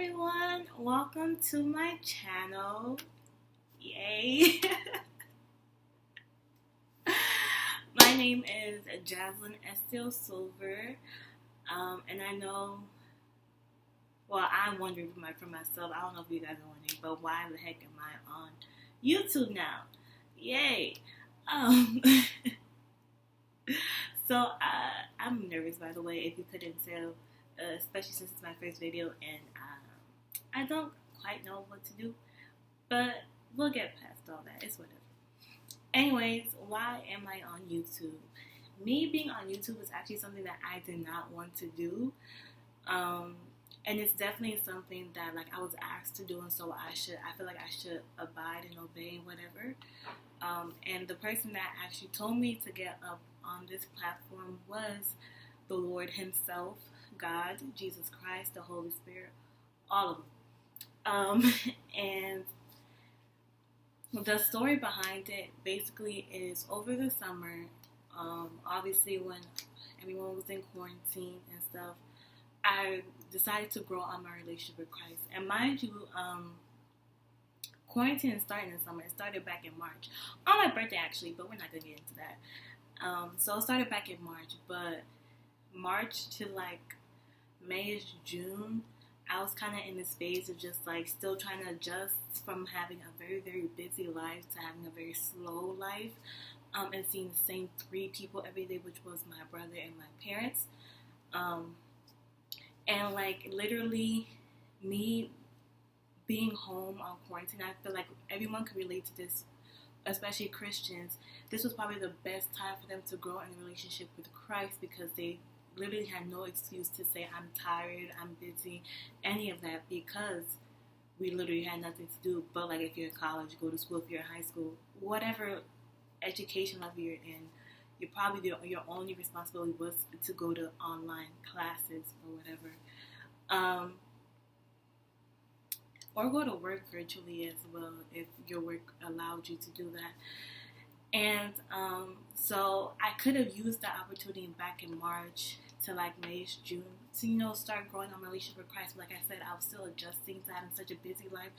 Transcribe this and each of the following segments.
everyone, welcome to my channel. Yay! My name is Jaslyn Estil-Sauveur, and I know, well, I'm wondering for myself, I don't know if you guys are wondering, but why the heck am I on YouTube now? Yay! Um, I'm nervous, by the way, if you couldn't tell, especially since it's my first video, and I don't quite know what to do, but we'll get past all that. It's whatever. Anyways, why am I on YouTube? Me being on YouTube is actually something that I did not want to do, and it's definitely something that I was asked to do, and so I feel like I should abide and obey whatever. And the person that actually told me to get up on this platform was the Lord Himself, God, Jesus Christ, the Holy Spirit, all of them. And the story behind it basically is over the summer, obviously when everyone was in quarantine and stuff, I decided to grow on my relationship with Christ. And mind you, quarantine is starting in summer. It started back in March. On my birthday, actually, but we're not going to get into that. So it started back in March, but March to May-ish, June, I was kind of in this phase of just still trying to adjust from having a very, very busy life to having a very slow life, and seeing the same 3 people every day, which was my brother and my parents. And literally me being home on quarantine, I feel like everyone can relate to this, especially Christians. This was probably the best time for them to grow in a relationship with Christ, because they literally had no excuse to say, I'm tired, I'm busy, any of that, because we literally had nothing to do. But if you're in college, go to school. If you're in high school, whatever education level you're in, you're probably your only responsibility was to go to online classes or whatever, or go to work virtually as well if your work allowed you to do that. And so I could have used that opportunity back in March to May, June to start growing on my relationship with Christ. But like I said, I was still adjusting to having such a busy life,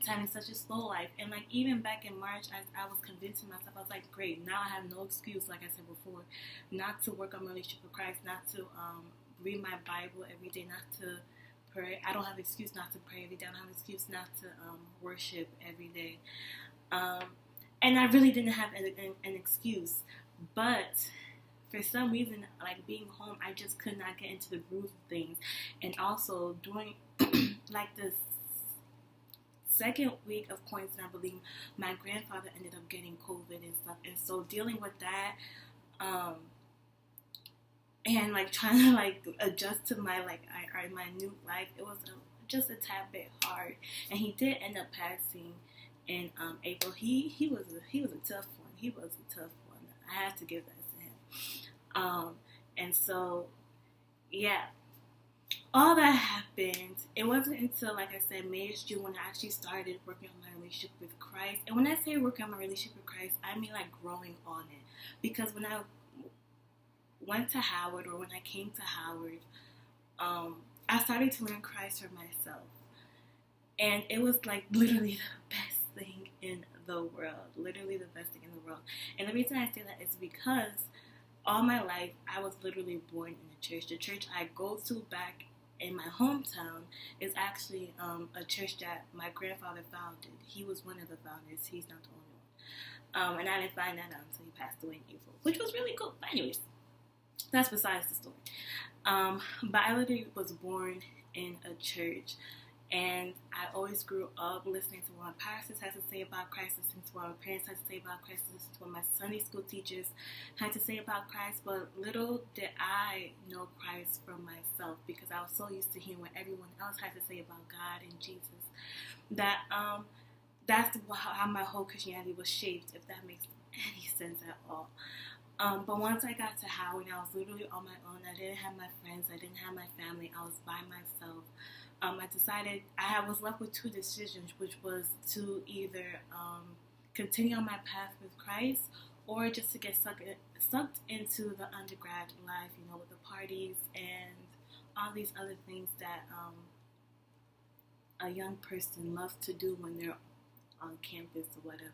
to having such a slow life. And even back in March, I was convincing myself, I was like, great, now I have no excuse, like I said before, not to work on my relationship with Christ, not to read my Bible every day, not to pray. I don't have an excuse not to pray every day. I don't have an excuse not to worship every day. And I really didn't have an excuse, but for some reason, being home, I just could not get into the groove of things. And also during the second week of quarantine, I believe my grandfather ended up getting COVID and stuff, and so dealing with that, and trying to adjust to my my new life, it was just a tad bit hard. And he did end up passing in April. He was a tough one. He was a tough one. I have to give that to him. And so, yeah, all that happened. It wasn't until, like I said, May, June, when I actually started working on my relationship with Christ. And when I say working on my relationship with Christ, I mean growing on it. Because when I went to Howard, or when I came to Howard, I started to learn Christ for myself. And it was literally the best thing in the world. Literally the best thing in the world. And the reason I say that is because all my life I was literally born in a church. The church I go to back in my hometown is actually a church that my grandfather founded. He was one of the founders. He's not the only one. And I didn't find that out until he passed away in April, which was really cool. But anyways, that's besides the story. But I literally was born in a church. And I always grew up listening to what my pastors had to say about Christ, listening to what my parents had to say about Christ, listening to what my Sunday school teachers had to say about Christ. But little did I know Christ for myself, because I was so used to hearing what everyone else had to say about God and Jesus, that that's how my whole Christianity was shaped, if that makes any sense at all. But once I got to Howard, I was literally on my own. I didn't have my friends. I didn't have my family. I was by myself. I decided I was left with 2 decisions, which was to either continue on my path with Christ, or just to get sucked into the undergrad life, with the parties and all these other things that a young person loves to do when they're on campus or whatever.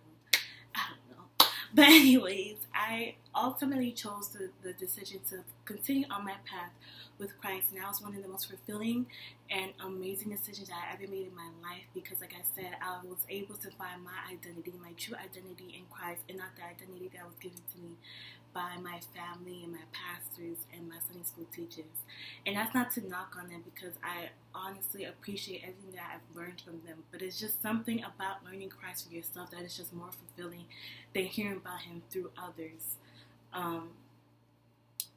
I don't know. But anyways, I ultimately chose the decision to continue on my path with Christ. And that was one of the most fulfilling and amazing decisions I ever made in my life, because like I said, I was able to find my identity, my true identity in Christ, and not the identity that was given to me by my family and my pastors and my Sunday school teachers. And that's not to knock on them, because I honestly appreciate everything that I've learned from them. But it's just something about learning Christ for yourself that is just more fulfilling than hearing about Him through others.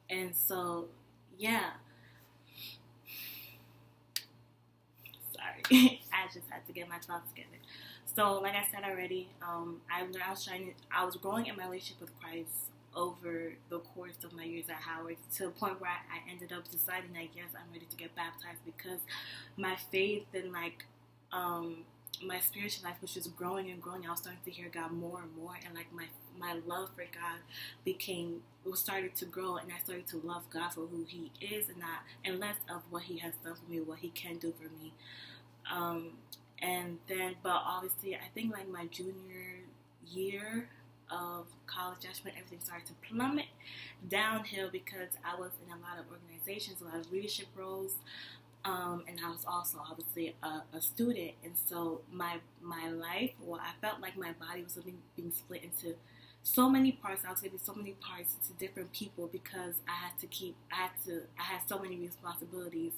And so, yeah. Sorry, I just had to get my thoughts together. So, like I said already, I was growing in my relationship with Christ over the course of my years at Howard, to the point where I ended up deciding that yes, I'm ready to get baptized, because my faith and my spiritual life was just growing and growing. I was starting to hear God more and more, and like my love for God started to grow, and I started to love God for who He is, and less of what He has done for me, what He can do for me. And then, but obviously, I think like my junior year of college, that's when everything started to plummet downhill, because I was in a lot of organizations, a lot of leadership roles, and I was also obviously a student. And so my life, I felt like my body was being split into so many parts. I was giving so many parts to different people, because I had so many responsibilities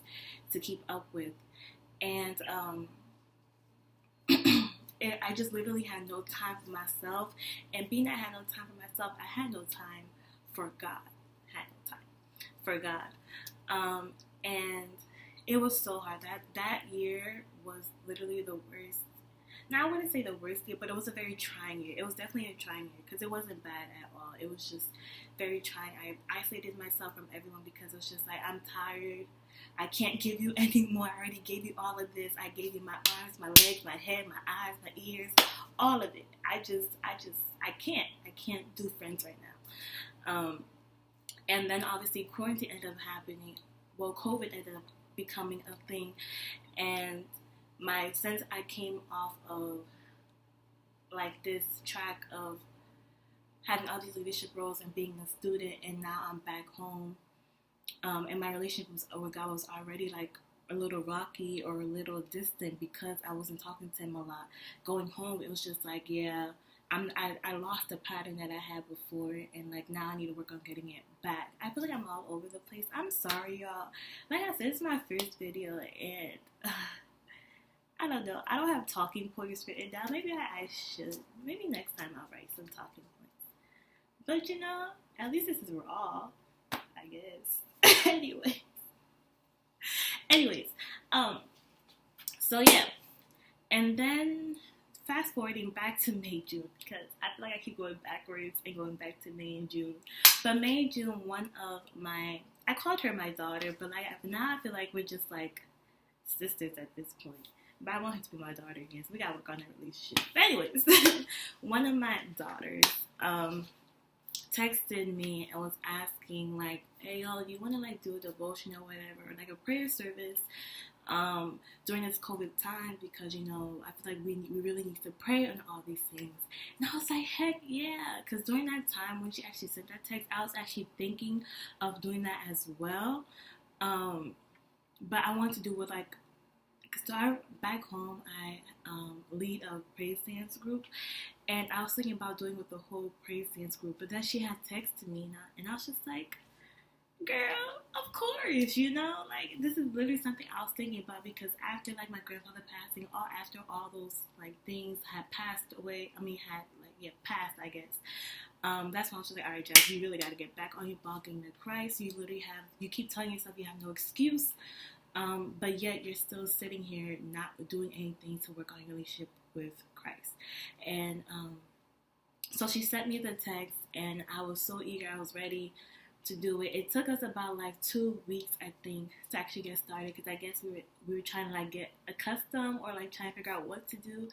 to keep up with. And I just literally had no time for myself. And being that I had no time for myself, I had no time for God. And it was so hard. That year was literally the worst. Now, I wouldn't say the worst year, but it was a very trying year. It was definitely a trying year, because it wasn't bad at all. It was just very trying. I isolated myself from everyone, because it was just like, I'm tired. I can't give you any more. I already gave you all of this. I gave you my arms, my legs, my head, my eyes, my ears, all of it. I can't do friends right now. And then obviously quarantine ended up happening. Well, COVID ended up becoming a thing. And since I came off of like this track of having all these leadership roles and being a student, and now I'm back home, and my relationship with God was already like a little rocky or a little distant, because I wasn't talking to Him a lot. Going home, it was just like, yeah, I lost the pattern that I had before, and like now I need to work on getting it back. I feel like I'm all over the place. I'm sorry, y'all. Like I said, it's my first video, and I don't know. I don't have talking points written down. Maybe I should. Maybe next time I'll write some talking points. But at least this is raw, I guess. Anyways, so yeah, and then fast forwarding back to May, June, because I feel like I keep going backwards and going back to May and June. But May, June, I called her my daughter, but like now I feel like we're just like sisters at this point. But I want her to be my daughter again, so we gotta work on that relationship. But anyways, one of my daughters, texted me and was asking like, hey yo, do you want to like do a devotion or whatever, like a prayer service during this COVID time, because I feel like we really need to pray on all these things. And I was like, heck yeah, because during that time when she actually sent that text, I was actually thinking of doing that as well, but I wanted to do with like, so back home I lead a praise dance group, and I was thinking about doing with the whole praise dance group, but then she had texted me, and I was just like, girl, of course, like this is literally something I was thinking about, because after like my grandfather passing, after all those like things had passed away, passed, I guess. That's when I was just like, all right, Jess, you really got to get back on your walking to Christ. You keep telling yourself you have no excuse. But yet you're still sitting here not doing anything to work on your relationship with Christ. And so she sent me the text, and I was so eager. I was ready to do it. It took us about like 2 weeks, I think, to actually get started, because I guess we were trying to like get accustomed, or like trying to figure out what to do.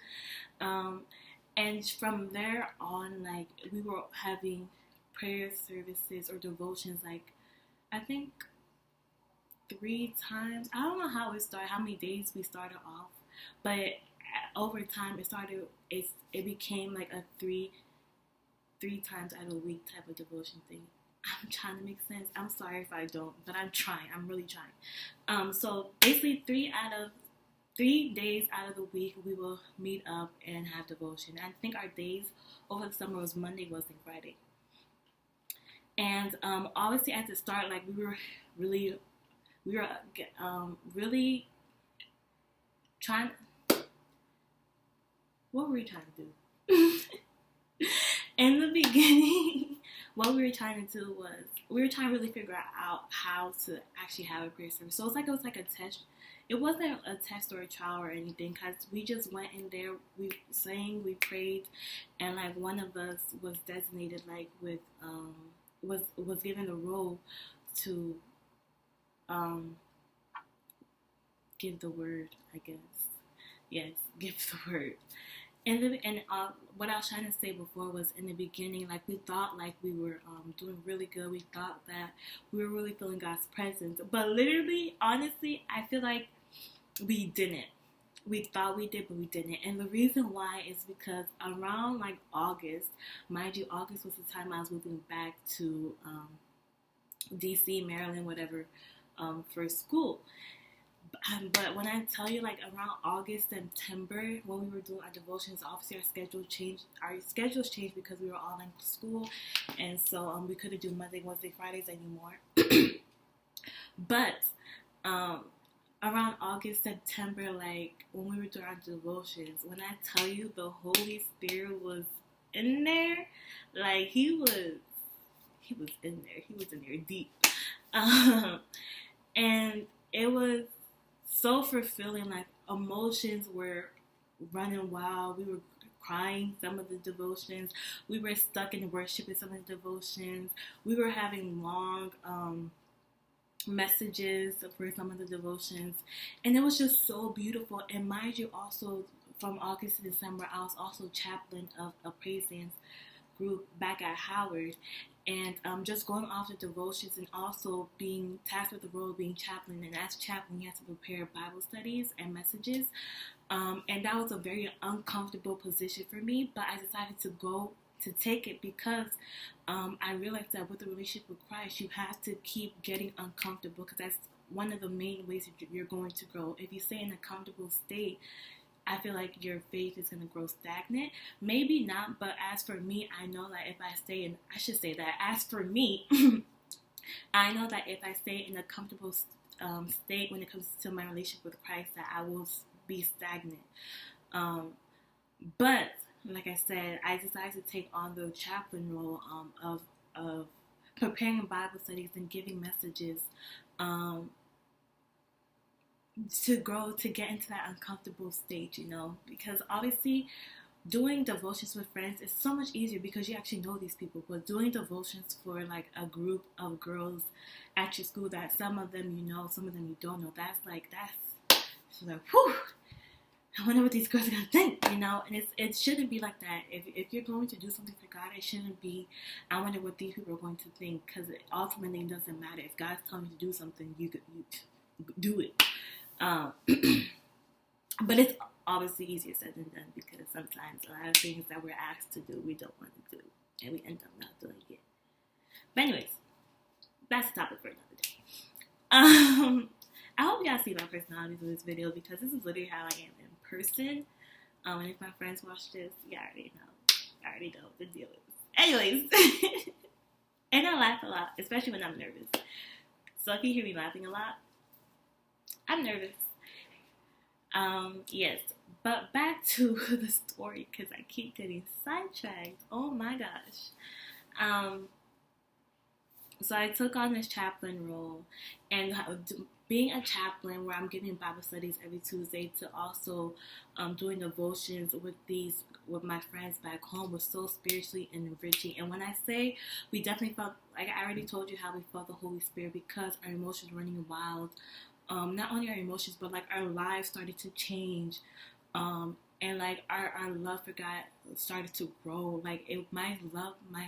And from there on, like we were having prayer services or devotions, like I think 3 times. I don't know how it started, how many days we started off, But over time, it became like a three times out of the week type of devotion thing. I'm trying to make sense. I'm sorry if I don't, but I'm trying. I'm really trying. So basically, 3 days out of the week, we will meet up and have devotion. I think our days over the summer was Monday, Wednesday, Friday. And obviously at the start, like we were really trying. What were we trying to do? In the beginning, what we were trying to do was we were trying to really figure out how to actually have a prayer service. So it was like a test. It wasn't a test or a trial or anything, because we just went in there, we sang, we prayed, and like one of us was designated like with was given the role to give the word, I guess. Yes, give the word. And what I was trying to say before was, in the beginning, like we thought like we were doing really good. We thought that we were really feeling God's presence, but literally, honestly, I feel like we didn't. We thought we did, but we didn't. And the reason why is because around like August, mind you, August was the time I was moving back to DC, Maryland, whatever, for school. But when I tell you, like around August, September, when we were doing our devotions, obviously our schedules changed because we were all in school, and so we couldn't do Monday, Wednesday, Fridays anymore. But around August, September, like when we were doing our devotions, when I tell you the Holy Spirit was in there, like he was in there. He was in there deep, and it was so fulfilling. Like emotions were running wild. We were crying some of the devotions. We were stuck in worship in some of the devotions. We were having long messages for some of the devotions, and it was just so beautiful. And mind you, also from August to December, I was also chaplain of a praise dance group back at Howard, and just going off the devotions, and also being tasked with the role of being chaplain. And as chaplain, you have to prepare Bible studies and messages, and that was a very uncomfortable position for me, but I decided to take it because I realized that with the relationship with Christ, you have to keep getting uncomfortable, because that's one of the main ways that you're going to grow. If you stay in a comfortable state, I feel like your faith is going to grow stagnant. Maybe not, but as for me, I know that if I stay in, I should say that, as for me, I know that if I stay in a comfortable state when it comes to my relationship with Christ, that I will be stagnant. But like I said, I decided to take on the chaplain role of preparing Bible studies and giving messages to grow, to get into that uncomfortable stage, because obviously doing devotions with friends is so much easier because you actually know these people. But doing devotions for like a group of girls at your school that some of them you know, some of them you don't know, that's whew, I wonder what these girls are going to think, and it shouldn't be like that. If you're going to do something for God, it shouldn't be, I wonder what these people are going to think, because ultimately it doesn't matter. If God's telling you to do something, you do it. But it's obviously easier said than done, because sometimes a lot of things that we're asked to do, we don't want to do, and we end up not doing it. But anyways, that's the topic for another day. I hope y'all see my personalities in this video, because this is literally how I am in person. And if my friends watch this, you already know what the deal is. Anyways, and I laugh a lot, especially when I'm nervous. So if you hear me laughing a lot, I'm nervous. Yes, but back to the story, because I keep getting sidetracked. Oh my gosh. So I took on this chaplain role, and being a chaplain where I'm giving Bible studies every Tuesday, to also doing devotions with my friends back home, was so spiritually enriching. And when I say we definitely felt, like I already told you how we felt the Holy Spirit, because our emotions were running wild. Not only our emotions, but like our lives started to change. and like our love for God started to grow. Like my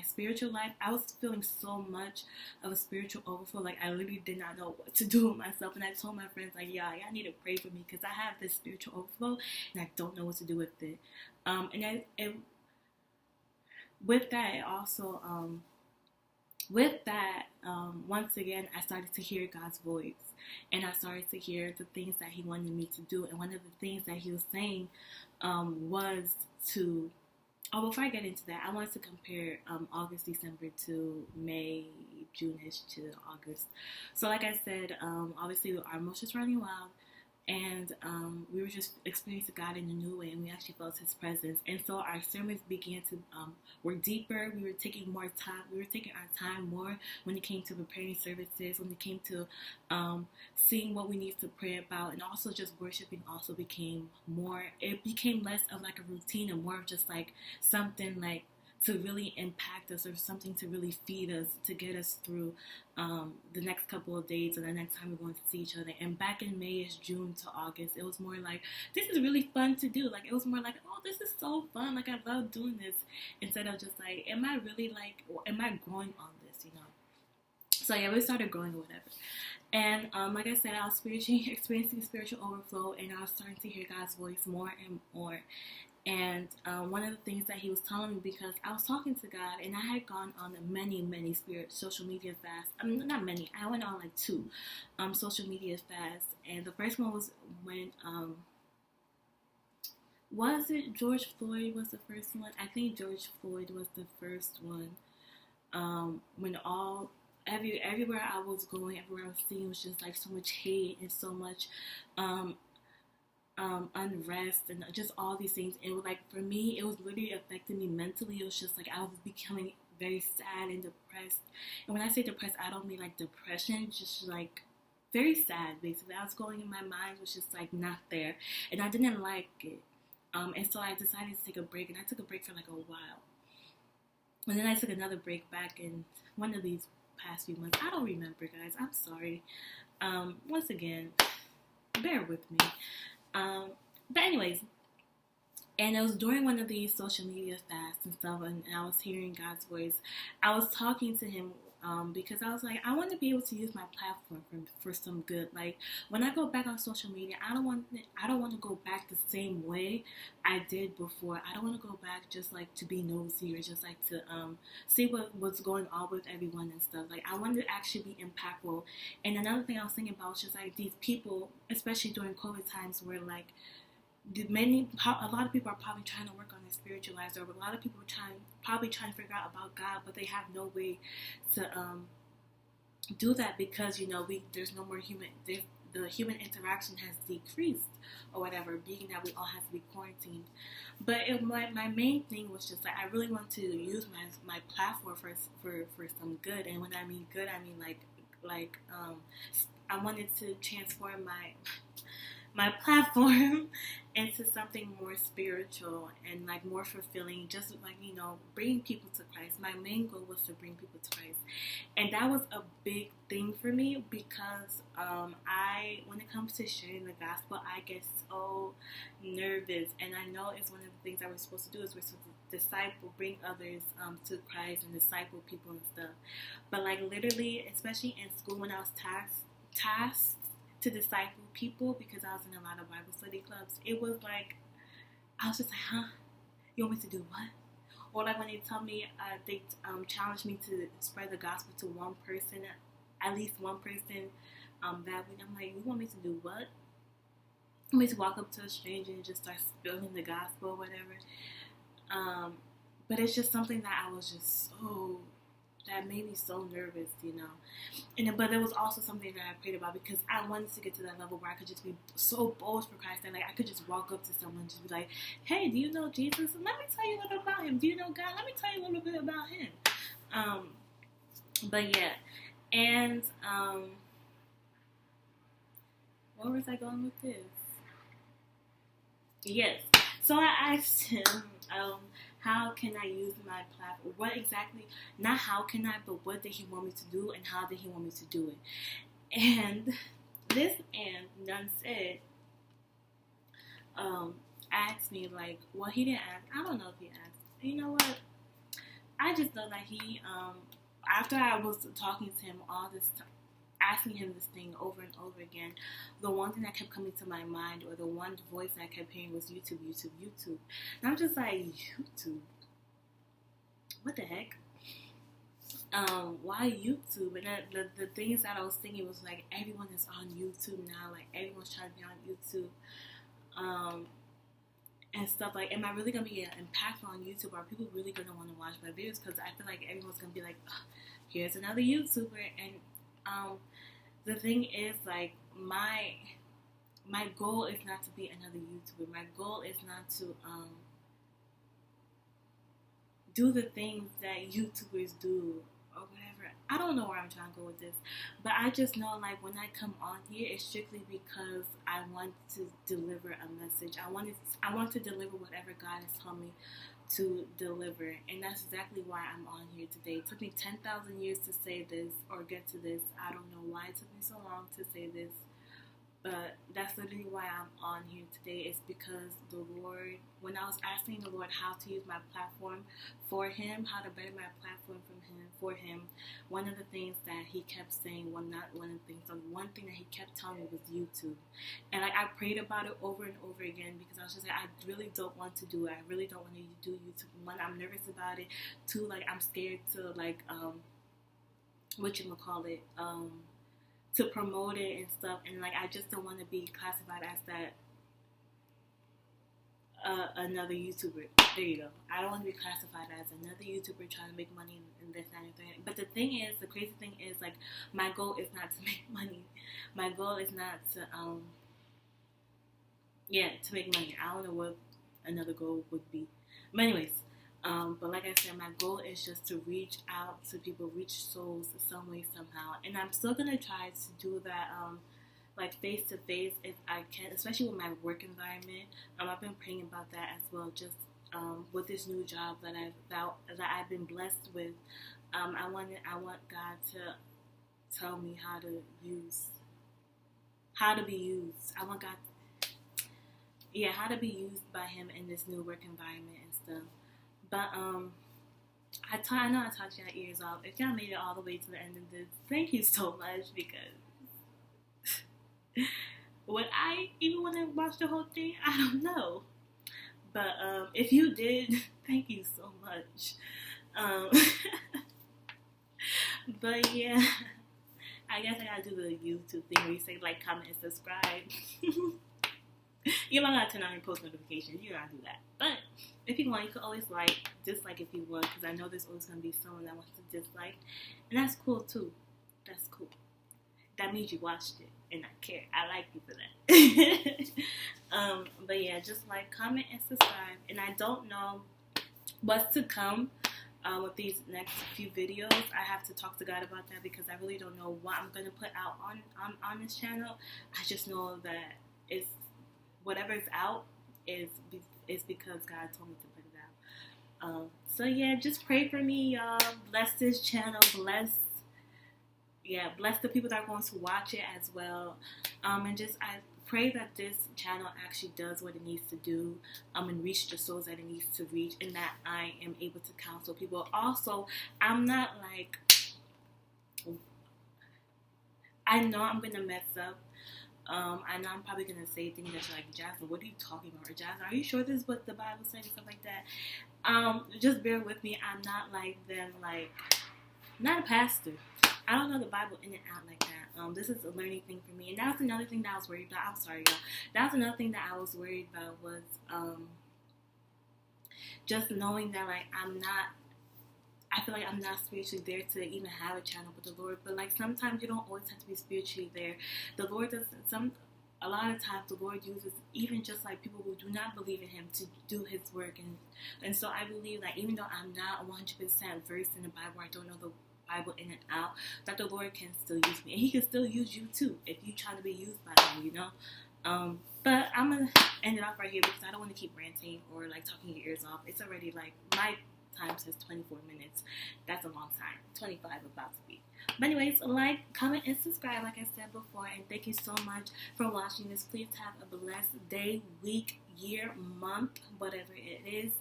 spiritual life, I was feeling so much of a spiritual overflow. Like I literally did not know what to do with myself, and I told my friends like, yeah, y'all need to pray for me because I have this spiritual overflow and I don't know what to do with it. With that, it also once again, I started to hear God's voice, and I started to hear the things that He wanted me to do. And one of the things that He was saying was to. Oh, before I get into that, I wanted to compare August, December to May, June-ish to August. So, like I said, obviously our emotions running wild, and we were just experiencing God in a new way, and we actually felt His presence. And so our sermons began to work deeper. We were taking more time. We were taking our time more when it came to preparing services, when it came to seeing what we need to pray about, and also just worshiping also became more. It became less of like a routine and more of just like something like to really impact us, or something to really feed us, to get us through the next couple of days, and the next time we're going to see each other. And back in May, June to August, it was more like, this is really fun to do. Like, it was more like, oh, this is so fun. Like, I love doing this. Instead of just like, am I really like, or am I growing on this, you know? So yeah, we started growing or whatever. And like I said, I was experiencing spiritual overflow, and I was starting to hear God's voice more and more. And one of the things that He was telling me, because I was talking to God, and I had gone on many social media fasts. I mean, not many. I went on like 2 social media fasts. And the first one was when, was it George Floyd was the first one? I think George Floyd was the first one. When everywhere I was going, everywhere I was seeing was just like so much hate and so much unrest and just all these things. And like for me, it was literally affecting me mentally. It was just like I was becoming very sad and depressed. And when I say depressed, I don't mean like depression, just like very sad basically. I was going in my mind was just like not there, and I didn't like it. And so I decided to take a break, and I took a break for like a while. And then I took another break back in one of these past few months. I don't remember, guys. I'm sorry. Once again, bear with me. But anyways, and it was during one of these social media fasts and stuff, and I was hearing God's voice. I was talking to Him because I was like, I want to be able to use my platform for some good. Like when I go back on social media, I don't want to go back the same way I did before. I don't want to go back just like to be nosy or just like to see what's going on with everyone and stuff. Like I wanted to actually be impactful. And another thing I was thinking about was just like these people, especially during COVID times, where like a lot of people are probably trying to work on their spiritual lives, or a lot of people are probably trying to figure out about God, but they have no way to do that because there's no more the human interaction has decreased or whatever, being that we all have to be quarantined. But my main thing was just like I really want to use my platform for some good, and when I mean good, I mean like I wanted to transform my platform into something more spiritual and like more fulfilling, just like bringing people to Christ. My main goal was to bring people to Christ, and that was a big thing for me because when it comes to sharing the gospel, I get so nervous, and I know it's one of the things that we're supposed to do is we're supposed to disciple, bring others to Christ and disciple people and stuff. But like literally, especially in school when I was tasked to disciple people, because I was in a lot of Bible study clubs, it was like I was just like, huh? You want me to do what? Or like when they tell me they challenge me to spread the gospel to one person, at least one person that week. I'm like, you want me to do what? You want me to walk up to a stranger and just start spilling the gospel or whatever? But it's just something that I was just that made me so nervous, but it was also something that I prayed about because I wanted to get to that level where I could just be so bold for Christ, and like I could just walk up to someone and just be like, hey, do you know Jesus? Let me tell you a little about Him. Do you know God? Let me tell you a little bit about Him. But yeah, and where was I going with this? Yes, so I asked Him, how can I use my platform? What exactly, not how can I, but what did He want me to do and how did He want me to do it? And this and none said, asked me, like, well, he didn't ask. I don't know if he asked. You know what? I just know that he, after I was talking to him all this time, asking him this thing over and over again, the one thing that kept coming to my mind, or the one voice that I kept hearing, was YouTube, YouTube, YouTube. And I'm just like, YouTube? What the heck? Why YouTube? And the things that I was thinking was like, everyone is on YouTube now. Like, everyone's trying to be on YouTube. And stuff like, am I really going to be impactful on YouTube? Are people really going to want to watch my videos? Because I feel like everyone's going to be like, oh, here's another YouTuber. And the thing is, like, my goal is not to be another YouTuber. My goal is not to do the things that YouTubers do or whatever. I don't know where I'm trying to go with this, but I just know, like, when I come on here, it's strictly because I want to deliver a message. I want to deliver whatever God has told me to deliver, and that's exactly why I'm on here today. It took me 10,000 years to say this or get to this. I don't know why it took me so long to say this, but that's literally why I'm on here today. It's because the Lord, when I was asking the Lord how to use my platform for Him, how to better my platform for Him, one of the things that He kept saying, one thing that He kept telling me was YouTube. And like, I prayed about it over and over again, because I was just like, I really don't want to do it. I really don't want to do YouTube. One, I'm nervous about it. Two, like, I'm scared to, like, to promote it and stuff, and like, I just don't want to be classified as that another YouTuber. There you go. I don't want to be classified as another YouTuber trying to make money and this, that, and the thing. But the crazy thing is, like, my goal is not to make money. My goal is not to to make money. I don't know what another goal would be. But anyways, but like I said, my goal is just to reach out to people, reach souls some way, somehow. And I'm still going to try to do that, like, face to face if I can, especially with my work environment. I've been praying about that as well, just with this new job that I've been blessed with. I want God to tell me how to be used. I want God, how to be used by Him in this new work environment and stuff. But I know I talked your ears off. If y'all made it all the way to the end of this, thank you so much, because would I even want to watch the whole thing? I don't know. But if you did, thank you so much. But yeah, I guess I gotta do the YouTube thing where you say like, comment, and subscribe. You might gotta turn on your post notifications. You gotta do that. But if you want, you can always dislike if you want, because I know there's always gonna be someone that wants to dislike, and that's cool too. That's cool. That means you watched it, and I care. I like you for that. But yeah, just like, comment, and subscribe. And I don't know what's to come with these next few videos. I have to talk to God about that, because I really don't know what I'm gonna put out on this channel. I just know that it's whatever's out is because God told me to put it out. So yeah, just pray for me, y'all. Bless this channel. Bless the people that are going to watch it as well. And just, I pray that this channel actually does what it needs to do, and reach the souls that it needs to reach, and that I am able to counsel people. Also, I'm not like, I know I'm gonna mess up. I know I'm probably going to say things that you're like, Jasmine, what are you talking about? Or Jasmine, are you sure this is what the Bible says? And stuff like that. Just bear with me. I'm not like them, like, not a pastor. I don't know the Bible in and out like that. This is a learning thing for me. And that was another thing that I was worried about. I'm sorry, y'all. That was another thing that I was worried about, was just knowing that, like, I feel like I'm not spiritually there to even have a channel with the Lord. But like, sometimes you don't always have to be spiritually there. The Lord a lot of times the Lord uses even just like people who do not believe in Him to do His work. And so I believe that even though I'm not 100% versed in the Bible, I don't know the Bible in and out, that the Lord can still use me. And He can still use you too, if you try to be used by Him, you know. But I'm going to end it off right here, because I don't want to keep ranting or like talking your ears off. It's already like, my time says 24 minutes. That's a long time. 25 about to be. But anyways, like, comment, and subscribe, like I said before. And thank you so much for watching this. Please have a blessed day, week, year, month, whatever it is.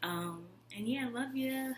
And yeah, love you.